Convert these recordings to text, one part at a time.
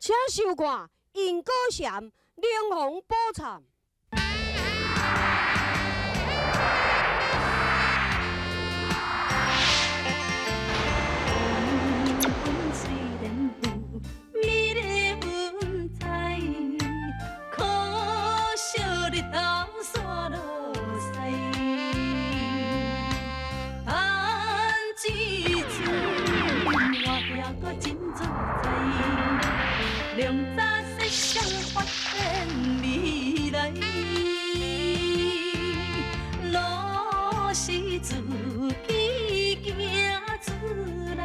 请收看因果禅灵红宝忏。良早设想发展未来，路是自己行出来，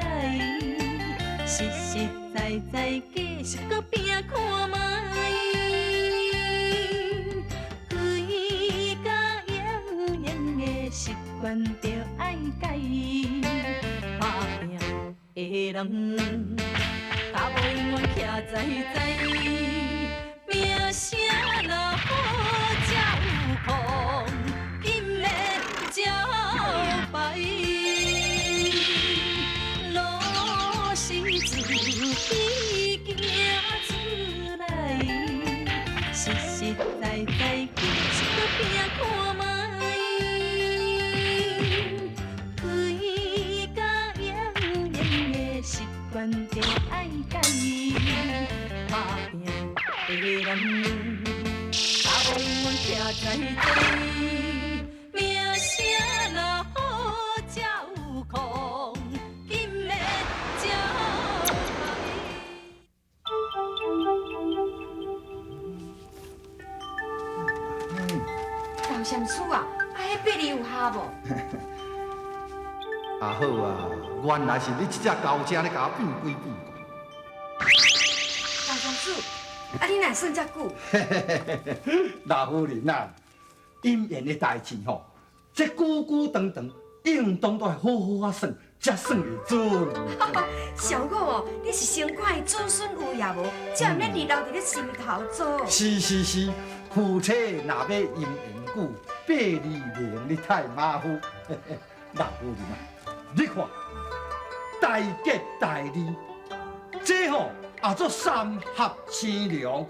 实实在在继续搁拼看卖，规家营营的习惯着爱改，打拼的人。甲无永远徛在名声若好才有空，今的招牌，路是自己行出来，实实在在继续搁拼看卖，规家营营的习惯着爱改。打拼的人，甲无永远徛在名声若好才有空，今的招陈禅师啊，迄笔字有下无？啊好啊，原来是你这只高精咧，甲我变鬼变怪。陈禅师，啊你哪算遮久？老夫人啊，姻缘的代志吼，这久久长长，应当都系好好啊算，才算会准。小我哦，你是先看伊子孙有也无，才毋免遗留伫咧心头做。是，夫妻若要姻缘久，百里明你太马虎。老夫人啊，你看，大吉大利，这吼也做三合青良。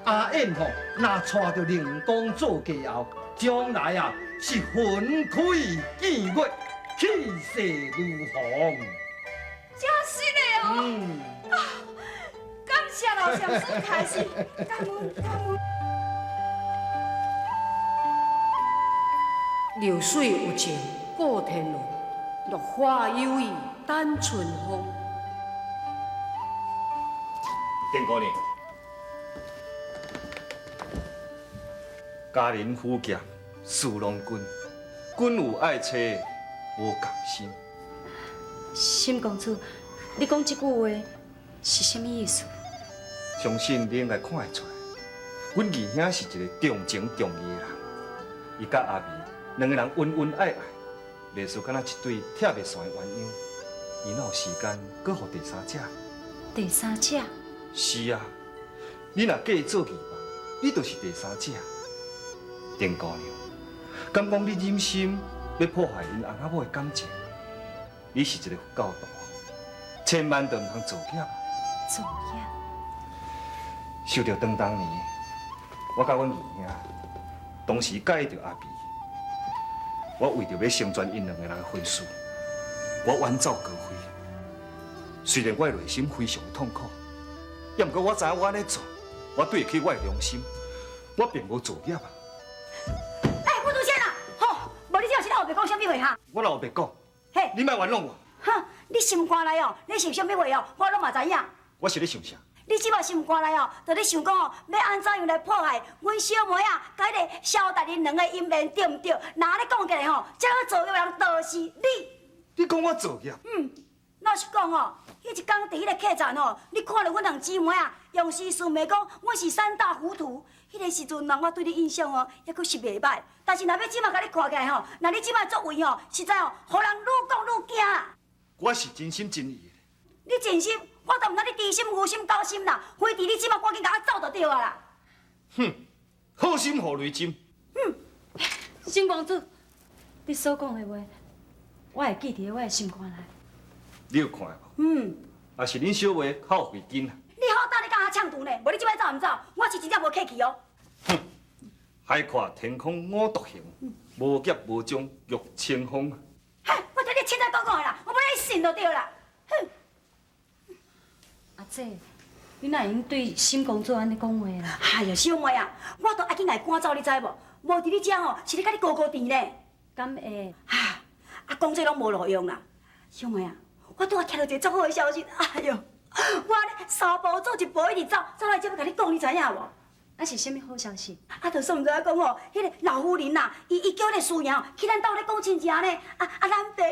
阿燕吼，若娶着灵公做家后，将来啊是魂开见月，气势如虹。真是的哦！感谢老禅师开示，感恩。流水有情，过天路；落花有意，等春风。丁姑娘，家人夫妻事拢君，君有爱妻，无共心。沈公主，你讲这句话是什么意思？相信你应该看会出来，阮二兄是一个重情重义的人，伊甲阿美两个人恩恩爱爱，袂输敢若一对拆袂散的鸳鸯。伊哪有时间搁互第三者？第三者？是啊，你若嫁做二房，你就是第三者。丁姑娘，敢讲你忍心要破坏因翁仔某的感情？你是一个佛教徒，千万都唔通造孽啊！造孽！想到当年，我甲阮二兄当时介意着阿碧，我为着要成全因两个人的婚事，我远走高飞。虽然我的内心非常的痛苦，也毋过我知影我安尼做，我对得起我的良心，我并无造孽啊！副主先啊，吼，无你这是后白讲什么话哈？我若有白讲，嘿，你莫冤枉我。哈，你心肝内哦，你想什么话哦，我拢嘛知影。我是咧想啥？你即摆心肝内哦，就咧想讲哦，要安怎样来破坏阮小妹啊，甲迄个萧大人两个姻缘对毋对？若咧讲起来吼，这个造业人就是你。你讲我造业？老实讲哦，迄一天伫迄个客栈哦，你看到阮两姊妹啊，用时顺美讲阮是三大糊涂。迄个时阵，人我对你印象哦，还阁是袂歹。但是若要即摆甲你看起来吼，若你即摆作为哦，实在哦，互人愈讲愈惊啦。我是真心真意的。你真心，我都毋知你知心、无心、高心啦。非伫你即摆赶紧甲我走就对啊啦。哼，好心互雷针。沈公主，你所讲的话，我会记伫我的心肝内。你有看无？还是恁小妹较有慧根啊？你好大，你敢呛毒呢，无你即摆走唔走？我是真正无客气哦。海阔天空我独行，无业无终欲清风。嗨，我对你凊彩讲讲的啦，我要你信就对啦。哼！阿姐，你哪会用对沈公主安尼讲话啦？哎呀，小妹啊，我都爱紧来赶走，你知无？无伫你遮哦，是咧甲你高甜呢。敢会？啊，讲这拢无路用啦。小妹啊，我拄仔听到一个足好的消息，哎哟，我咧三步走一步一直走，走来这要甲你讲，你知影无？啊是啥物好消息？啊，就算毋知影讲吼，迄个老夫人呐，伊叫迄个师爷去咱兜咧讲亲情呢，咱爸。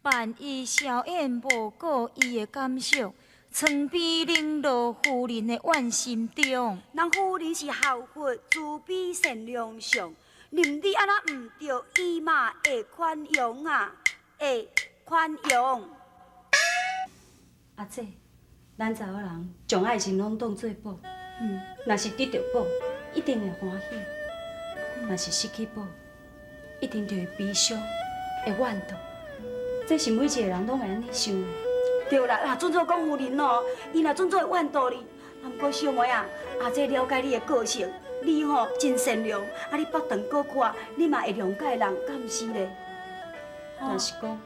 万伊萧燕无顾伊的感受，床边冷落夫人的怨心中。人夫人是孝佛慈悲善良相，任你安那毋着，伊嘛会宽容啊，会宽容。阿姐，咱查某人将爱情拢当做宝，若是得到宝，一定会欢喜；若是失去宝，一定就会悲伤，会怨妒。这是每一个人拢会安尼想的。对啦，啊，准做讲夫人哦，伊若准做会怨妒你，啊，不过小妹啊，阿姐了解你的个性，你吼真善良，啊，你北长过看，你嘛会谅解人，敢毋是咧？若是讲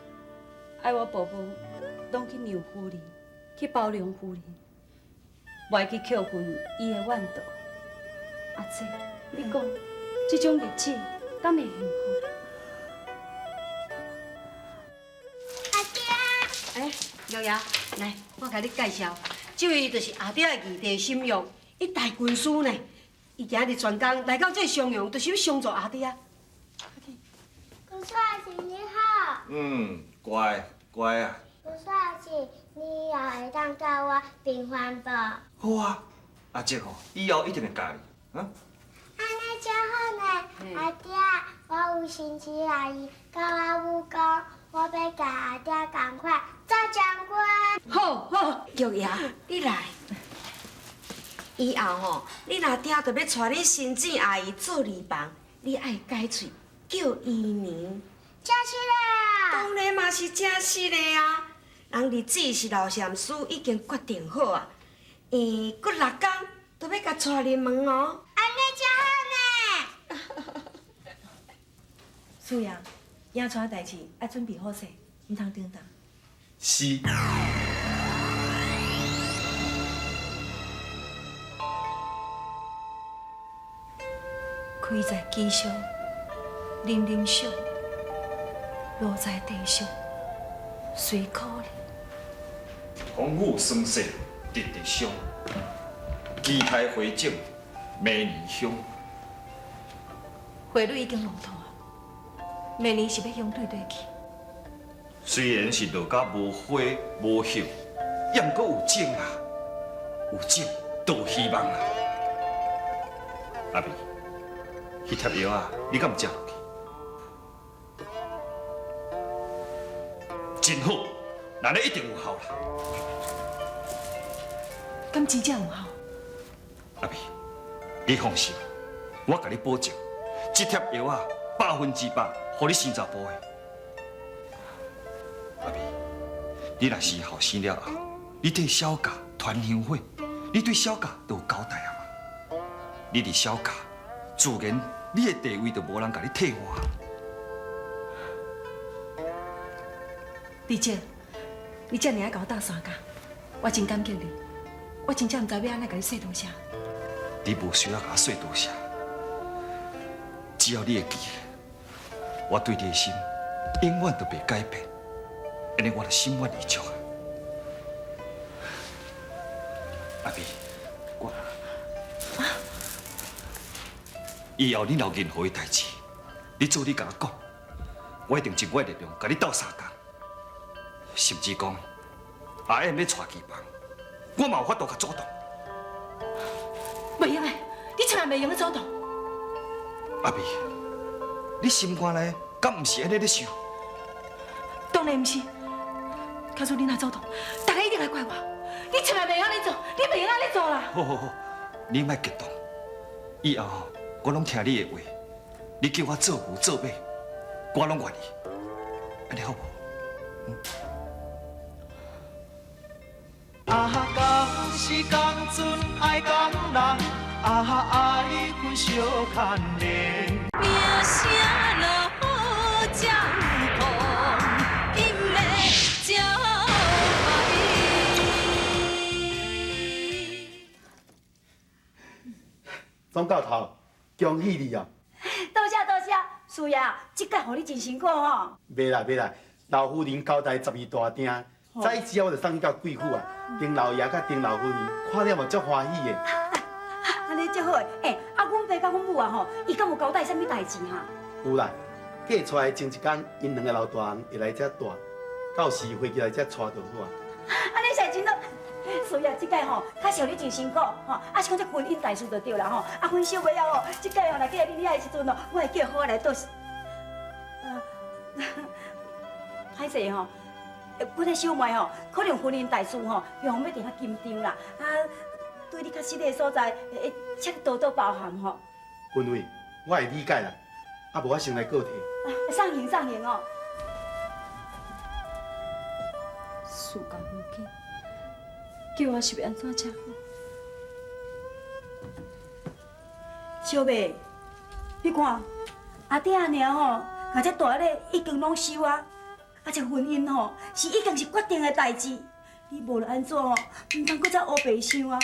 爱我步步拢去让夫人，去包容夫人，袂去扣分伊的怨妒。阿姐，你讲这种日子敢会幸福？哎，瑶瑶，来，我甲你介绍，这位就是阿爹的二弟沈玉，一代军师呢。伊今日全工来到这襄阳，就是要相助阿爹。古帅是你好。乖乖啊。古帅是，你也会当教我平凡无？好啊，阿姐吼，以后一定会教你，啊。安尼有星期阿姨跟我母讲，我要甲阿爹赶快做长官。好好，玉爷，你来。以后吼，你若爹着要带你新姊阿姨做二房，你爱改喙叫姨娘。假期了。当然嘛是正式的啊！人日子是老禅师已经决定好啊，过6天就要甲带入门哦。安尼真好呢。苏阳，演出的代志要准备好势，唔通等当。是。开在机上，淋淋上，落在地上，随可怜。风雨霜雪，直直伤；期待花种，明年香。花蕊已经落土啊，明年是要向对对去。虽然是落甲无花无叶，也毋过有种啊，有种都有希望啊。阿妹，迄贴药啊，你敢毋食落去？真好，那你一定有效啦。敢真正有效？阿妹，你放心，我甲你保证，这贴药啊，100%互你生查甫的。阿妹，你若是后生了后，你替小家团香火，你对小家都有交代啊嘛。你伫小家，自然你的地位就无人甲你替换。丽姐，你遮尔爱甲我斗3工，我真感激你。我真正毋知要安怎甲你说多谢。你无需要甲我说多谢，只要你会记，我对你的心永远都袂改变，安尼我就心满意足啊。阿妹，我以后你若有任何的代志，你做你甲我讲，我一定尽我的力量甲你斗3工，甚至讲阿燕要娶旗房，我嘛有法度甲主动。袂用的，你千万袂用去主动。阿妹，你心肝内敢毋是安尼咧想？当然毋是。假如你若主动，大家一定会怪我。你千万袂用安尼做，你袂用安尼做啦。好好好，你莫激动。以后我拢听你的话，你叫我做牛做马，我拢愿意。安尼好无？啊，讲是讲准爱讲人，啊爱分小牵连。名声落好才有风，音乐才总教头，恭喜你啊！多谢多谢，师爷，这届互你真辛苦吼。袂啦袂啦，老夫人交代12大订，早之后我就送去到贵府啊。丁老爷甲丁老夫人看了嘛足欢喜的。安尼足好诶！阮爸甲阮母啊吼，伊敢有交代啥物代志哈？有啦，嫁出来前一天，因2个老大人会来遮住，到时回去来遮带就好啊。安尼才真好。师爷，这届吼，较是互你真辛苦吼，是讲这婚姻大事就对啦吼。分手尾后吼，这届吼，若嫁你遐的时阵哦，我会叫好来倒。歹势吼。阮迄小妹吼，可能婚姻大事吼，用要定较紧张啦。对你较实的所在，会请多多包涵吼。君伟，我会理解啦，无我先来告题。送行送行哦。事到如今，叫我是要安怎才好？小妹，你看阿爹阿娘吼，甲这大个已经拢收啊。这婚姻吼是已经是决定的代志，你无论安怎吼，唔通搁再乌白想啊。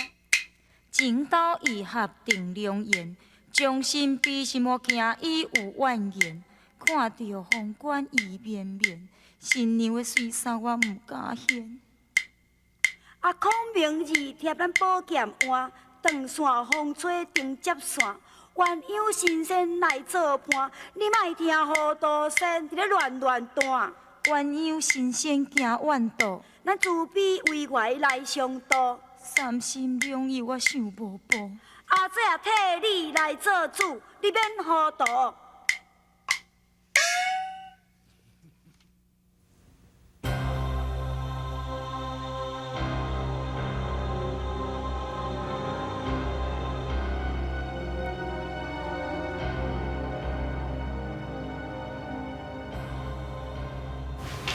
情投意合定良缘，将心比心莫惊伊有怨言。看到风管意绵绵，新娘的水衫我唔敢掀。孔明义贴咱宝剑换，长线风吹定接线。鸳鸯神仙来做伴，你莫听糊涂仙伫咧乱弹。鸳鸯神仙行弯道，咱自比为怀来相度。三心两意我想无报，阿姐替你来做主，你免糊涂。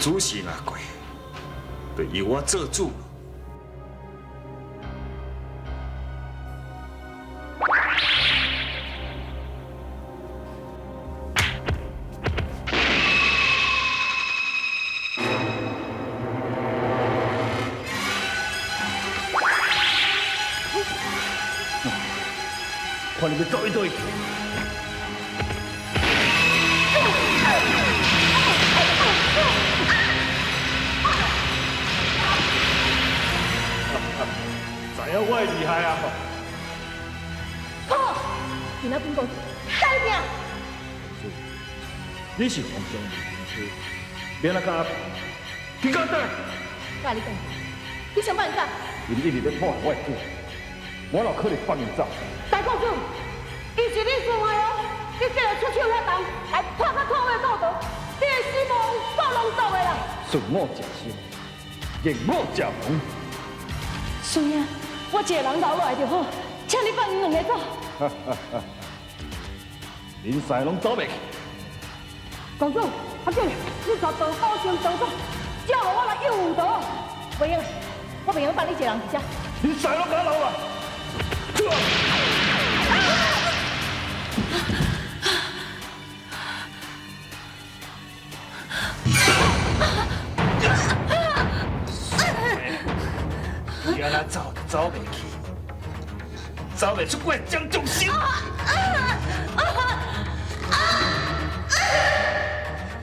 主事若过，就由我做主。看你要走一对。知影我的厉害啊！好，今仔边个带命？你是皇上的人妻，免来甲紧甲等。甲你讲，你想办法。因一直要破坏我的主，我哪可能放伊走？大公主，伊是你送的哦，你竟然出手遐重，还拍到拖尾倒倒，你的死亡够拢走的啦！顺我食生，逆我食亡。孙爷，我一个人留落来就好，请你放因两个走。恁三个拢走袂去。公主，阿姐，你带道高上当中，只互我来诱导。袂用，我袂用放你一个人伫遮。恁三个拢甲我留来。你安那走就走袂去，走袂出怪江中心。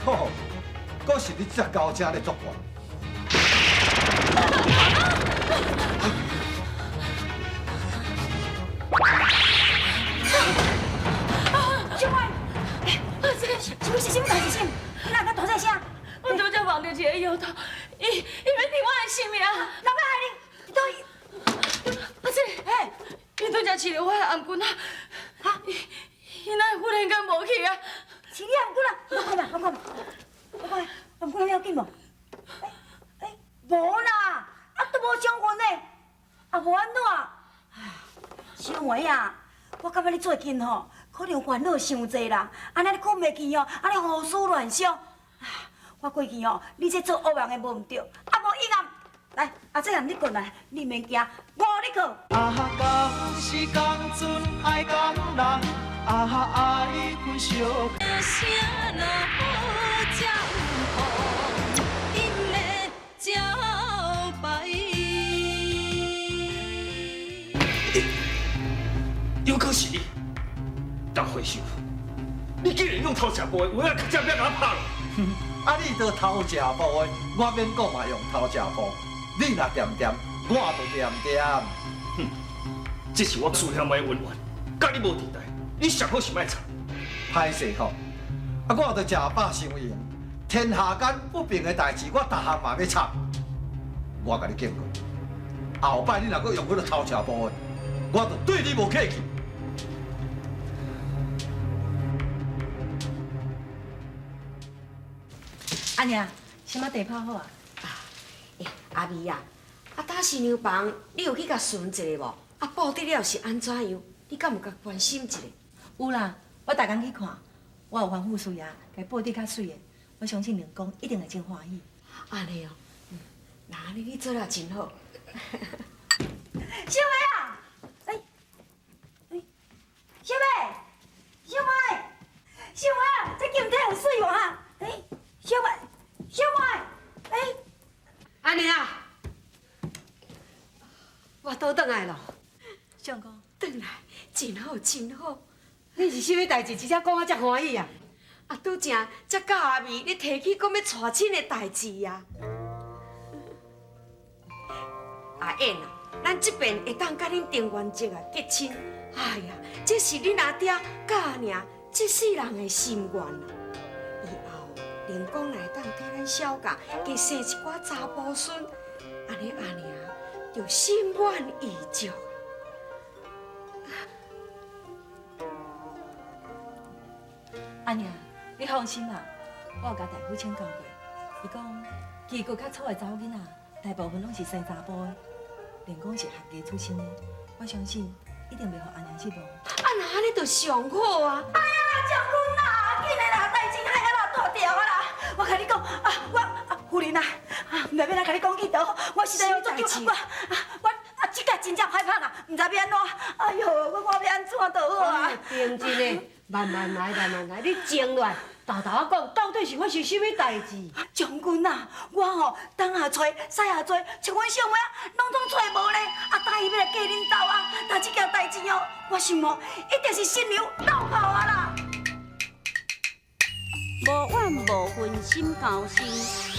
吼，阁是你这高正咧作怪。小妹，这是什么代志？什？你哪个大声声？我拄则望到一个摇头，伊要替我的性命，人要害你，你阿姐，伊拄则饲着我的红棍啊，伊哪会忽然间无去啊？饲你红棍啊？我看嘛，红棍要紧无？无啦，都无伤阮呢，无安怎？小梅啊，我感觉你最近吼，可能烦恼伤济啦，安尼你困袂去哦，安尼胡思乱想。我过去哦，你这做恶人的无毋对，啊无以后，来，阿姐含你过来，你免惊，我你去。啊，讲是讲准爱讲人，啊爱分相。声若好才有福，因的招牌。有可是你，当回收，你竟然用偷吃布的话啊，直接要甲我拍落。啊，你都偷食布的，我免讲嘛用偷食布。你若掂掂，我就掂掂。哼，这是我思念的恩怨，甲你无地带，你上好是莫吵。歹势吼，啊，我着食饱伤闲，天下间不平的代志，我逐项嘛要插。我甲你警告，后摆你若搁用迄个偷食布的，我着对你无客气。阿娘，什么地泡好啊？阿美啊，打新娘房，你有去甲巡一下无？啊，布置了是安怎样？你敢有甲关心一下？有啦，我逐工去看，我有吩咐师爷，家布置较水的，我相信两公一定会真欢喜。安尼哦，那安尼你做了真好。小梅啊，小梅啊，这今天有水无哈？小梅，安尼啊，我倒转来咯。相公，转来，真好真好。你是什么代志？直接讲啊，遮欢喜啊！啊，拄正才教阿美，你提起讲要娶亲的代志呀。阿燕啊，咱这边会当甲恁丁元节啊结亲。哎呀，这是恁阿爹甲阿娘这世人的心愿啊。以后连公来当替咱小家加生一寡查甫孙，安尼阿娘就心愿意足。阿娘，你放心啦，我有甲大夫请教过，伊讲，其余较粗的查某囡仔，大部分拢是生查甫的，连讲是合家出身的，我相信一定袂互阿娘失望。啊，那安尼就上好啊！哎呀，将军啦，今日啦代志害啊啦大条啊啦！我甲你讲啊，夫人啊，唔知要来甲你讲去倒，我实在有足久，我即届真正害怕啦，唔知要安怎。哎呦，我要安怎倒好啊？平静的，慢慢来，你静落来，豆豆仔讲，到底是发生什么代志？将军啊，我吼东下找，西下找，找阮小妹啊，拢总找无咧。答应要来嫁恁兜啊，但即件代志哦，我想哦，一定是新娘闹跑啊啦。无怨无分心交心，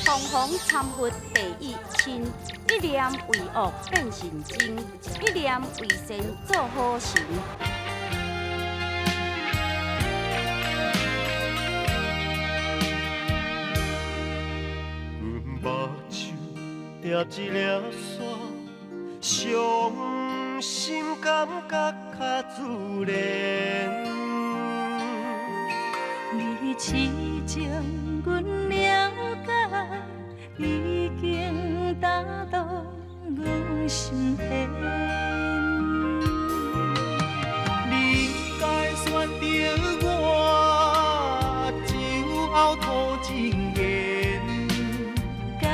方方参佛第一亲。一念为恶变成真，一念为善做好行。目睭抓一粒线，伤心感觉较自然。你痴情，阮了解，已经打动阮心弦。你该选择我，酒后吐真言。感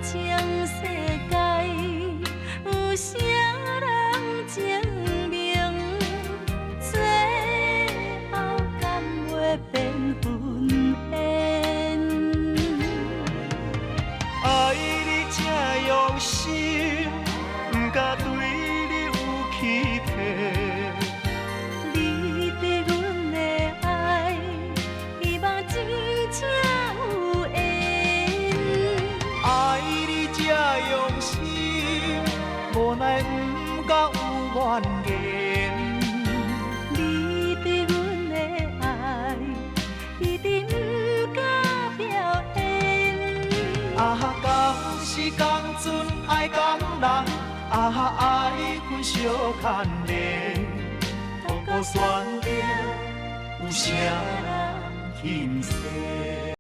情世界有啥人证明？最后敢会变魂烟？爱你这用心，不敢对你有欺骗。你对阮的爱，希望真正有缘。爱你这用心，无奈不敢有怨言。你对阮的爱，一定不敢表现。到时讲准爱讲人，爱分相牵连。透过选择，有啥人轻生？